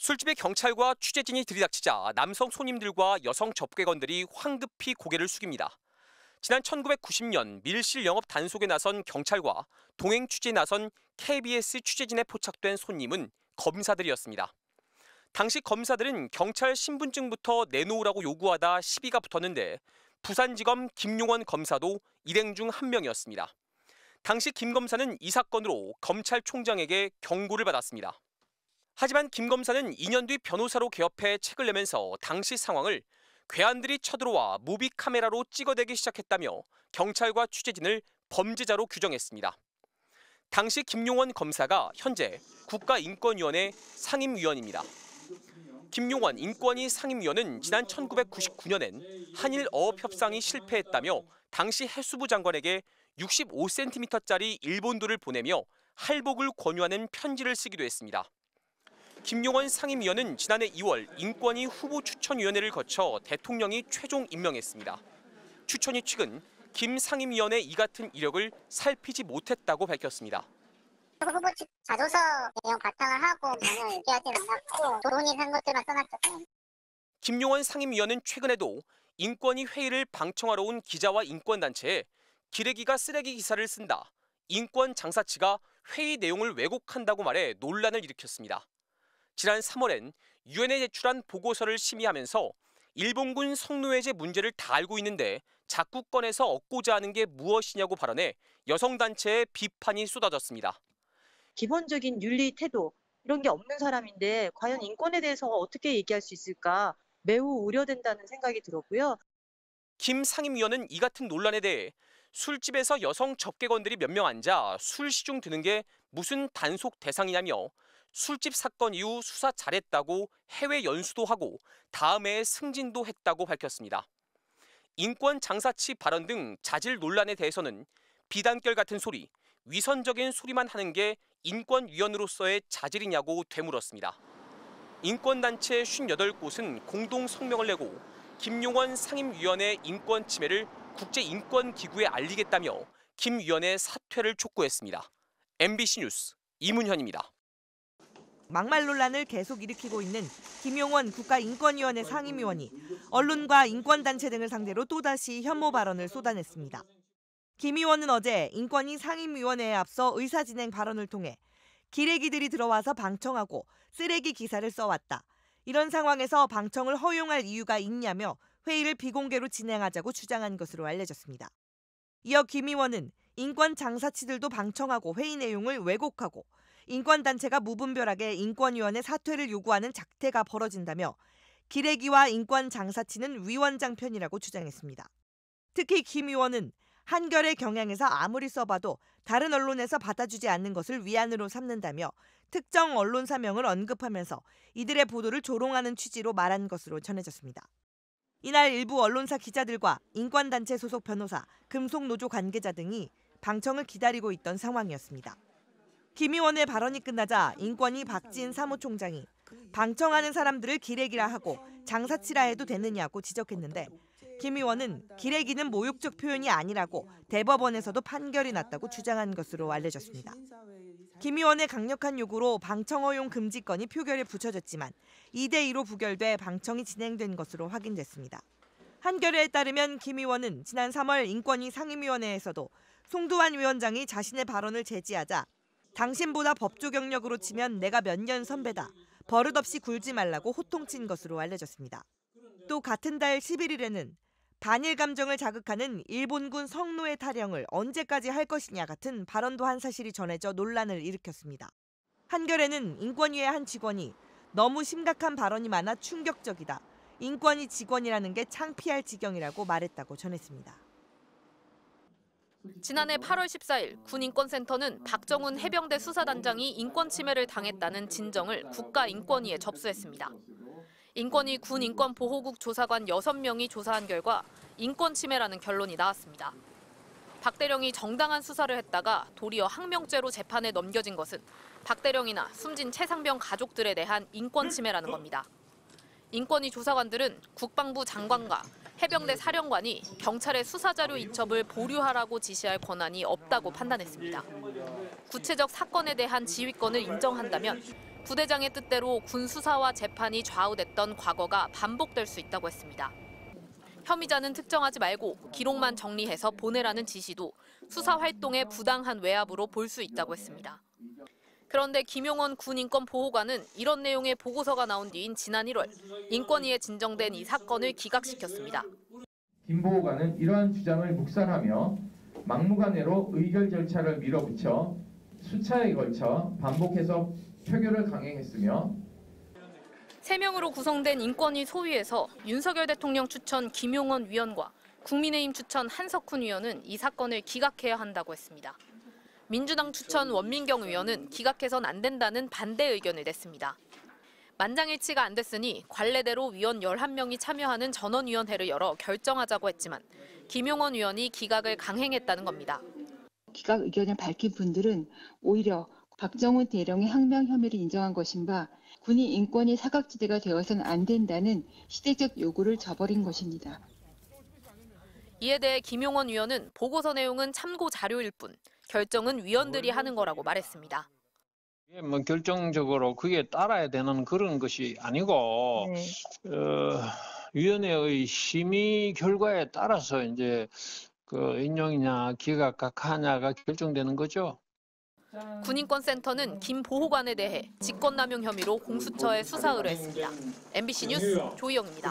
술집에 경찰과 취재진이 들이닥치자 남성 손님들과 여성 접객원들이 황급히 고개를 숙입니다. 지난 1990년 밀실 영업 단속에 나선 경찰과 동행 취재에 나선 KBS 취재진에 포착된 손님은 검사들이었습니다. 당시 검사들은 경찰 신분증부터 내놓으라고 요구하다 시비가 붙었는데 부산지검 김용원 검사도 일행 중 한 명이었습니다. 당시 김 검사는 이 사건으로 검찰총장에게 경고를 받았습니다. 하지만 김 검사는 2년 뒤 변호사로 개업해 책을 내면서 당시 상황을 괴한들이 쳐들어와 무비 카메라로 찍어대기 시작했다며 경찰과 취재진을 범죄자로 규정했습니다. 당시 김용원 검사가 현재 국가인권위원회 상임위원입니다. 김용원 인권위 상임위원은 지난 1999년엔 한일 어업협상이 실패했다며 당시 해수부 장관에게 65cm짜리 일본도를 보내며 할복을 권유하는 편지를 쓰기도 했습니다. 김용원 상임위원은 지난해 2월 인권위 후보추천위원회를 거쳐 대통령이 최종 임명했습니다. 추천위 측은 김 상임위원의 이 같은 이력을 살피지 못했다고 밝혔습니다. 후보 측 자조서 내용 바탕을 하고 전혀 얘기하지 않았고 돈이 산 것들만 써놨죠. 김용원 상임위원은 최근에도 인권위 회의를 방청하러 온 기자와 인권단체에 기레기가 쓰레기 기사를 쓴다, 인권 장사치가 회의 내용을 왜곡한다고 말해 논란을 일으켰습니다. 지난 3월엔 유엔에 제출한 보고서를 심의하면서 일본군 성노예제 문제를 다 알고 있는데 자꾸 꺼내서 얻고자 하는 게 무엇이냐고 발언해 여성단체의 비판이 쏟아졌습니다. 기본적인 윤리 태도 이런 게 없는 사람인데 과연 인권에 대해서 어떻게 얘기할 수 있을까 매우 우려된다는 생각이 들었고요. 김 상임위원은 이 같은 논란에 대해 술집에서 여성 접객원들이 몇 명 앉아 술 시중 드는 게 무슨 단속 대상이냐며 술집 사건 이후 수사 잘했다고 해외 연수도 하고 다음해에 승진도 했다고 밝혔습니다. 인권 장사치 발언 등 자질 논란에 대해서는 비단결 같은 소리, 위선적인 소리만 하는 게 인권위원으로서의 자질이냐고 되물었습니다. 인권단체 58곳은 공동 성명을 내고 김용원 상임위원의 인권 침해를 국제인권기구에 알리겠다며 김 위원의 사퇴를 촉구했습니다. MBC 뉴스 이문현입니다. 막말 논란을 계속 일으키고 있는 김용원 국가인권위원회 상임위원이 언론과 인권단체 등을 상대로 또다시 혐오 발언을 쏟아냈습니다. 김 의원은 어제 인권위 상임위원회에 앞서 의사진행 발언을 통해 기레기들이 들어와서 방청하고 쓰레기 기사를 써왔다. 이런 상황에서 방청을 허용할 이유가 있냐며 회의를 비공개로 진행하자고 주장한 것으로 알려졌습니다. 이어 김 의원은 인권 장사치들도 방청하고 회의 내용을 왜곡하고 인권단체가 무분별하게 인권위원회 사퇴를 요구하는 작태가 벌어진다며 기레기와 인권 장사치는 위원장 편이라고 주장했습니다. 특히 김 의원은 한겨레 경향에서 아무리 써봐도 다른 언론에서 받아주지 않는 것을 위안으로 삼는다며 특정 언론사명을 언급하면서 이들의 보도를 조롱하는 취지로 말한 것으로 전해졌습니다. 이날 일부 언론사 기자들과 인권단체 소속 변호사, 금속노조 관계자 등이 방청을 기다리고 있던 상황이었습니다. 김 의원의 발언이 끝나자 인권위 박지인 사무총장이 방청하는 사람들을 기레기라 하고 장사치라 해도 되느냐고 지적했는데 김 의원은 기레기는 모욕적 표현이 아니라고 대법원에서도 판결이 났다고 주장한 것으로 알려졌습니다. 김 의원의 강력한 요구로 방청 허용 금지건이 표결에 붙여졌지만 2대2로 부결돼 방청이 진행된 것으로 확인됐습니다. 한겨레에 따르면 김 의원은 지난 3월 인권위 상임위원회에서도 송두환 위원장이 자신의 발언을 제지하자 당신보다 법조 경력으로 치면 내가 몇 년 선배다. 버릇없이 굴지 말라고 호통친 것으로 알려졌습니다. 또 같은 달 11일에는 반일 감정을 자극하는 일본군 성노예 타령을 언제까지 할 것이냐 같은 발언도 한 사실이 전해져 논란을 일으켰습니다. 한겨레는 인권위의 한 직원이 너무 심각한 발언이 많아 충격적이다. 인권위 직원이라는 게 창피할 지경이라고 말했다고 전했습니다. 지난해 8월 14일 군인권센터는 박정훈 해병대 수사단장이 인권 침해를 당했다는 진정을 국가인권위에 접수했습니다. 인권위 군인권보호국 조사관 6명이 조사한 결과 인권 침해라는 결론이 나왔습니다. 박 대령이 정당한 수사를 했다가 도리어 항명죄로 재판에 넘겨진 것은 박 대령이나 숨진 최상병 가족들에 대한 인권 침해라는 겁니다. 인권위 조사관들은 국방부 장관과 해병대 사령관이 경찰의 수사자료 인첩을 보류하라고 지시할 권한이 없다고 판단했습니다. 구체적 사건에 대한 지휘권을 인정한다면 부대장의 뜻대로 군 수사와 재판이 좌우됐던 과거가 반복될 수 있다고 했습니다. 혐의자는 특정하지 말고 기록만 정리해서 보내라는 지시도 수사 활동의 부당한 외압으로 볼 수 있다고 했습니다. 그런데 김용원 군 인권보호관은 이런 내용의 보고서가 나온 뒤인 지난 1월 인권위에 진정된 이 사건을 기각시켰습니다. 김 보호관은 이러한 주장을 묵살하며 막무가내로 의결 절차를 밀어붙여 수차에 걸쳐 반복해서 표결을 강행했으며 3명으로 구성된 인권위 소위에서 윤석열 대통령 추천 김용원 위원과 국민의힘 추천 한석훈 위원은 이 사건을 기각해야 한다고 했습니다. 민주당 추천 원민경 의원은 기각해선 안 된다는 반대 의견을 냈습니다. 만장일치가 안 됐으니 관례대로 위원 11명이 참여하는 전원위원회를 열어 결정하자고 했지만 김용원 위원이 기각을 강행했다는 겁니다. 기각 의견을 밝힌 분들은 오히려 박정훈 대령의 항명 혐의를 인정한 것인 바 군인 인권이 사각지대가 되어서는 안 된다는 시대적 요구를 저버린 것입니다. 이에 대해 김용원 위원은 보고서 내용은 참고 자료일 뿐 결정은 위원들이 하는 거라고 말했습니다. 뭐 결정적으로 그게 따라야 되는 그런 것이 아니고 위원회의 심의 결과에 따라서 이제 그 인용이냐 기각하냐가 결정되는 거죠. 군인권센터는 김 보호관에 대해 직권남용 혐의로 공수처에 수사 의뢰했습니다. MBC 뉴스 조희영입니다.